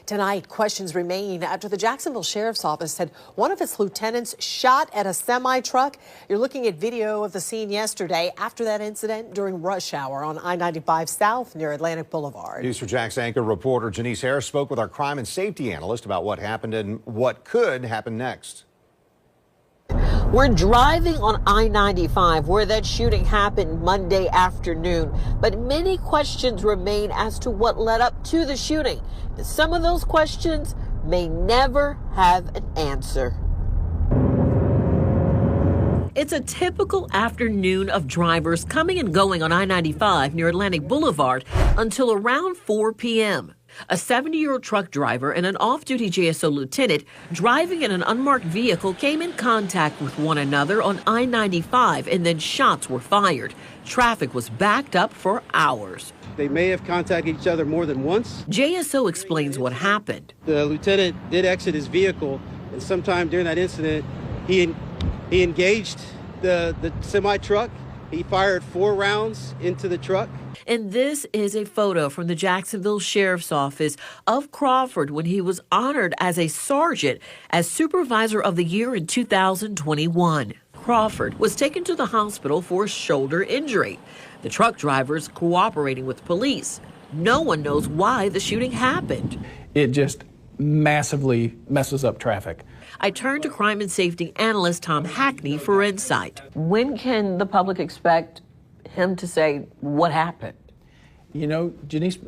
Tonight, questions remain after the Jacksonville Sheriff's Office said one of its lieutenants shot at a semi-truck. You're looking at video of the scene yesterday after that incident during rush hour on I-95 South near Atlantic Boulevard. News for Jax anchor reporter Janice Harris spoke with our crime and safety analyst about what happened and what could happen next. We're driving on I-95 where that shooting happened Monday afternoon, but many questions remain as to what led up to the shooting. Some of those questions may never have an answer. It's a typical afternoon of drivers coming and going on I-95 near Atlantic Boulevard until around 4 p.m. A 70-year-old truck driver and an off-duty JSO lieutenant driving in an unmarked vehicle came in contact with one another on I-95, and then shots were fired. Traffic was backed up for hours. They may have contacted each other more than once. JSO explains what happened. The lieutenant did exit his vehicle, and sometime during that incident, he engaged the semi-truck. He fired 4 rounds into the truck. And this is a photo from the Jacksonville Sheriff's Office of Crawford when he was honored as a sergeant as Supervisor of the Year in 2021. Crawford was taken to the hospital for a shoulder injury. The truck driver's cooperating with police. No one knows why the shooting happened. It just massively messes up traffic. I turned to crime and safety analyst Tom Hackney for insight. When can the public expect him to say what happened? You know, Janice,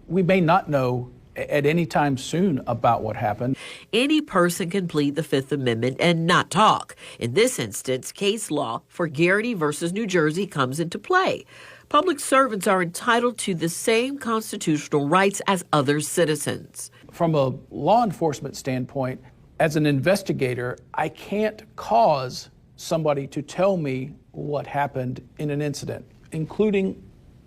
we may not know at any time soon about what happened. Any person can plead the Fifth Amendment and not talk. In this instance, case law for Garrity versus New Jersey comes into play. Public servants are entitled to the same constitutional rights as other citizens. From a law enforcement standpoint, as an investigator, I can't cause somebody to tell me what happened in an incident, including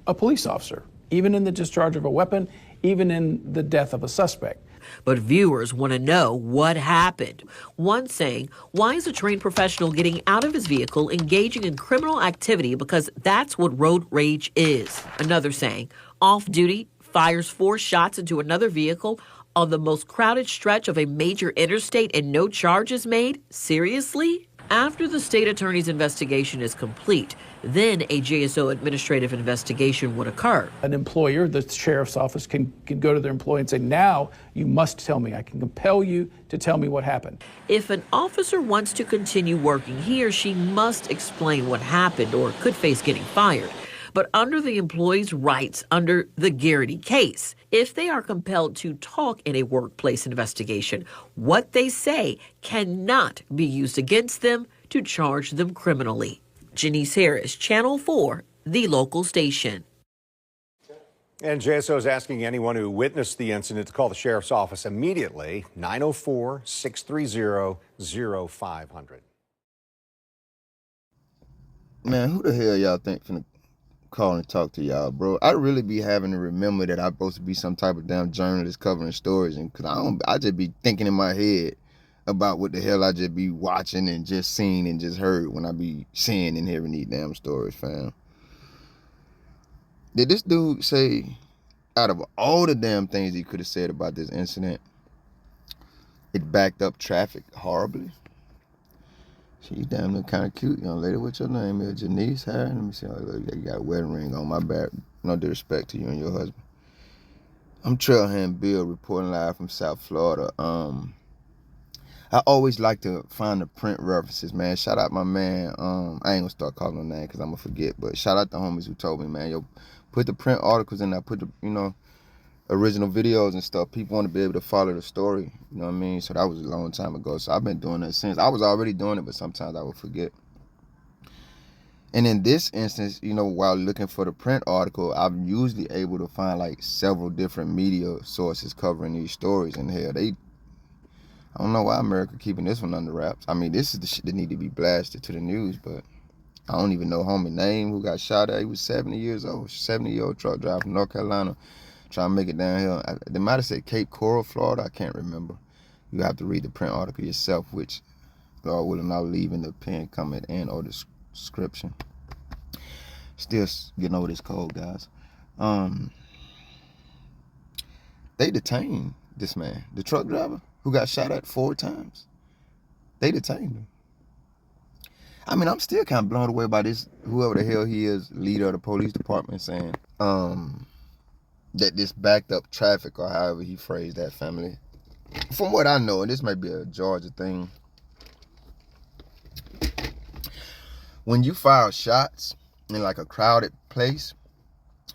a police officer, even in the discharge of a weapon, even in the death of a suspect. But viewers want to know what happened. One saying, why is a trained professional getting out of his vehicle engaging in criminal activity because that's what road rage is? Another saying, off-duty, fires 4 shots into another vehicle on the most crowded stretch of a major interstate and no charges made? Seriously? After the state attorney's investigation is complete, then a JSO administrative investigation would occur. An employer, the sheriff's office, can go to their employee and say, now you must tell me. I can compel you to tell me what happened. If an officer wants to continue working, he or she must explain what happened or could face getting fired. But under the employee's rights under the Garrity case, if they are compelled to talk in a workplace investigation, what they say cannot be used against them to charge them criminally. Janice Harris, Channel 4, the local station. And JSO is asking anyone who witnessed the incident to call the sheriff's office immediately, 904-630-0500. Man, who the hell y'all think finna call and talk to y'all, bro? I really be having to remember that I'm supposed to be some type of damn journalist covering stories, and cause I just be thinking in my head about what the hell I just be watching and just seen and just heard when I be seeing and hearing these damn stories, fam. Did this dude say, out of all the damn things he could have said about this incident, it backed up traffic horribly? She's damn near kind of cute, young lady. What's your name? Janice Harris? Let me see. You got a wedding ring on. My bad. No disrespect to you and your husband. I'm Trailhand Bill reporting live from South Florida. I always like to find the print references, man. Shout out my man. I ain't gonna start calling no name because I'm gonna forget. But shout out the homies who told me, man. Yo, put the print articles in there. Put the, original videos and stuff. People want to be able to follow the story. You know what I mean? So that was a long time ago. So I've been doing that since. I was already doing it, but sometimes I would forget. And in this instance, while looking for the print article, I'm usually able to find like several different media sources covering these stories. And hell, I don't know why America keeping this one under wraps. I mean, this is the shit that need to be blasted to the news, but I don't even know homie name who got shot at. He was 70 years old, 70-year-old truck driver from North Carolina, trying to make it downhill. They might have said Cape Coral, Florida. I can't remember. You have to read the print article yourself, which Lord willing, I'll leave in the pin comment and or description. Still getting over this cold, guys. They detained this man, the truck driver who got shot at 4 times. They detained him. I mean, I'm still kind of blown away by this, whoever the hell he is, leader of the police department, saying that this backed up traffic, or however he phrased that, family. From what I know, and this might be a Georgia thing, when you fire shots in like a crowded place,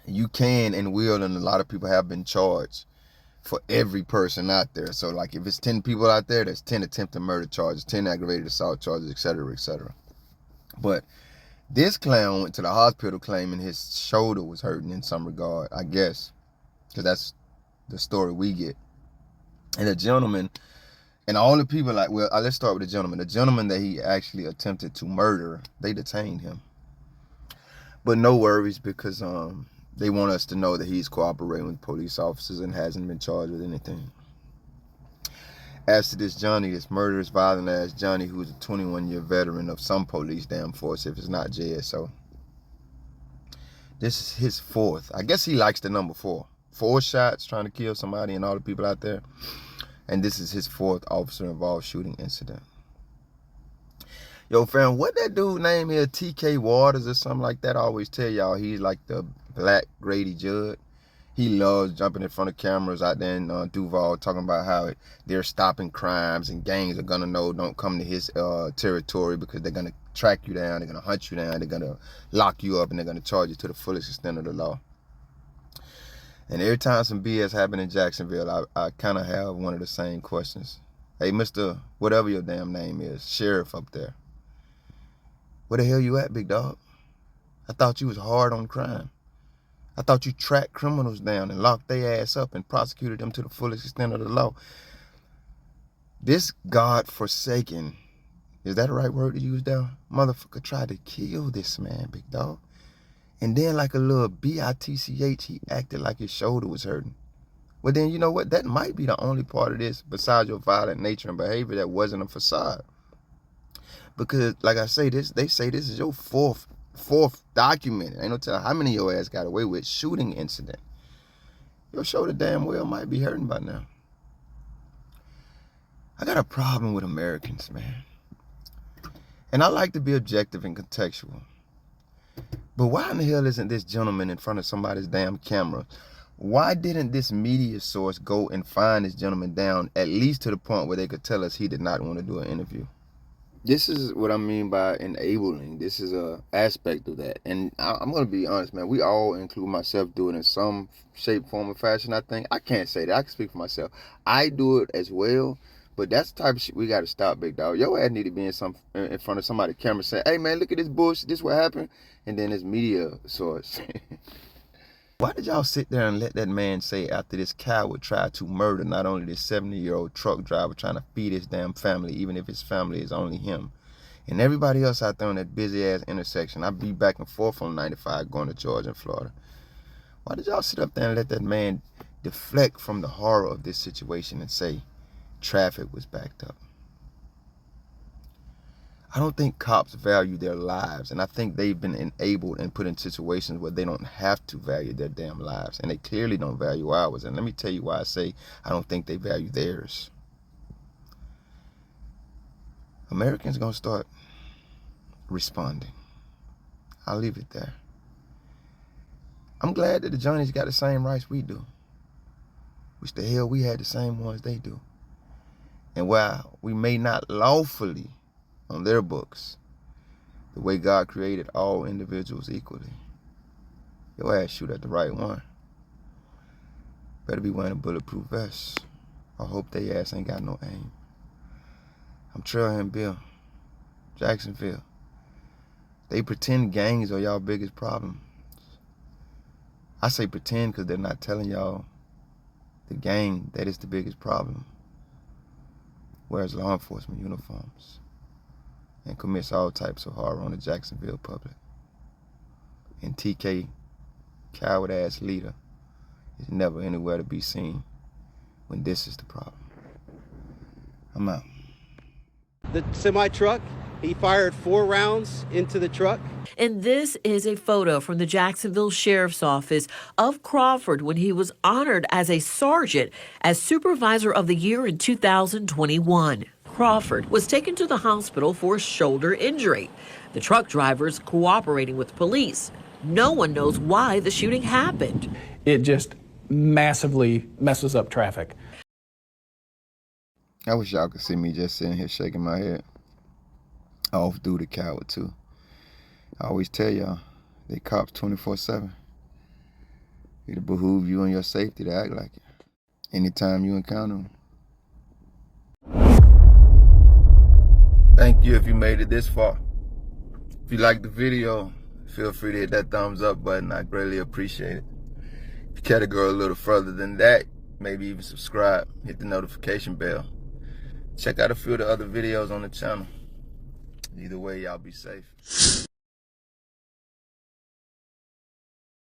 you can and will, and a lot of people have been charged for every person out there. So like if it's 10 people out there, there's 10 attempted murder charges, 10 aggravated assault charges, etc., etc. But this clown went to the hospital claiming his shoulder was hurting in some regard, I guess, because that's the story we get. And the gentleman, and all the people, like, well, let's start with the gentleman. The gentleman that he actually attempted to murder, they detained him. But no worries, because they want us to know that he's cooperating with police officers and hasn't been charged with anything. As to this Johnny, this murderous, violent ass Johnny, who's a 21-year veteran of some police damn force, if it's not JSO. This is his 4th. I guess he likes the number 4. 4 shots trying to kill somebody and all the people out there. And this is his 4th officer-involved shooting incident. Yo, fam, what that dude name here, TK Waters or something like that? I always tell y'all he's like the black Grady Judd. He loves jumping in front of cameras out there in Duval, talking about how they're stopping crimes and gangs are gonna know don't come to his territory because they're gonna track you down, they're gonna hunt you down, they're gonna lock you up, and they're gonna charge you to the fullest extent of the law. And every time some BS happen in Jacksonville, I kind of have one of the same questions. Hey, Mr. whatever your damn name is, sheriff up there, where the hell you at, big dog? I thought you was hard on crime. I thought you tracked criminals down and locked their ass up and prosecuted them to the fullest extent of the law. This God-forsaken, is that the right word to use there? Motherfucker tried to kill this man, big dog. And then like a little bitch, he acted like his shoulder was hurting. Well then, you know what? That might be the only part of this, besides your violent nature and behavior, that wasn't a facade. Because like I say, they say this is your fourth documented, ain't no telling how many your ass got away with, shooting incident. Your shoulder damn well might be hurting by now. I got a problem with Americans, man. And I like to be objective and contextual. But why in the hell isn't this gentleman in front of somebody's damn camera? Why didn't this media source go and find this gentleman down, at least to the point where they could tell us he did not want to do an interview? This is what I mean by enabling. This is a aspect of that. And I'm going to be honest, man. We all, include myself, do it in some shape, form, or fashion, I think. I can't say that. I can speak for myself. I do it as well. But that's the type of shit we got to stop, big dog. Your ass need to be in front of somebody's camera saying, hey, man, look at this bullshit. This what happened. And then this media source. Why did y'all sit there and let that man say, after this coward tried to murder not only this 70-year-old truck driver trying to feed his damn family, even if his family is only him, and everybody else out there on that busy-ass intersection? I be back and forth on 95 going to Georgia and Florida. Why did y'all sit up there and let that man deflect from the horror of this situation and say traffic was backed up? I don't think cops value their lives, and I think they've been enabled and put in situations where they don't have to value their damn lives, and they clearly don't value ours. And let me tell you why I say I don't think they value theirs. Americans gonna start responding. I'll leave it there. I'm glad that the Johnnies got the same rights we do. Wish the hell we had the same ones they do. And while we may not lawfully, on their books, the way God created all individuals equally, your ass shoot at the right one. Better be wearing a bulletproof vest. I hope they ass ain't got no aim. I'm Trailhand Bill, Jacksonville. They pretend gangs are y'all biggest problem. I say pretend because they're not telling y'all the gang that is the biggest problem wears law enforcement uniforms and commits all types of horror on the Jacksonville public. And TK, coward-ass leader, is never anywhere to be seen when this is the problem. I'm out. The semi-truck, He fired 4 rounds into the truck. And this is a photo from the Jacksonville Sheriff's Office of Crawford when he was honored as a sergeant as Supervisor of the Year in 2021. Crawford was taken to the hospital for a shoulder injury. The truck driver is cooperating with police. No one knows why the shooting happened. It just massively messes up traffic. I wish y'all could see me just sitting here shaking my head. Off duty coward too. I always tell y'all, they cops 24/7. It'll behoove you and your safety to act like it anytime you encounter them. Thank you if you made it this far. If you liked the video, feel free to hit that thumbs up button. I greatly appreciate it. If you care to go a little further than that, maybe even subscribe, hit the notification bell. Check out a few of the other videos on the channel. Either way, y'all be safe.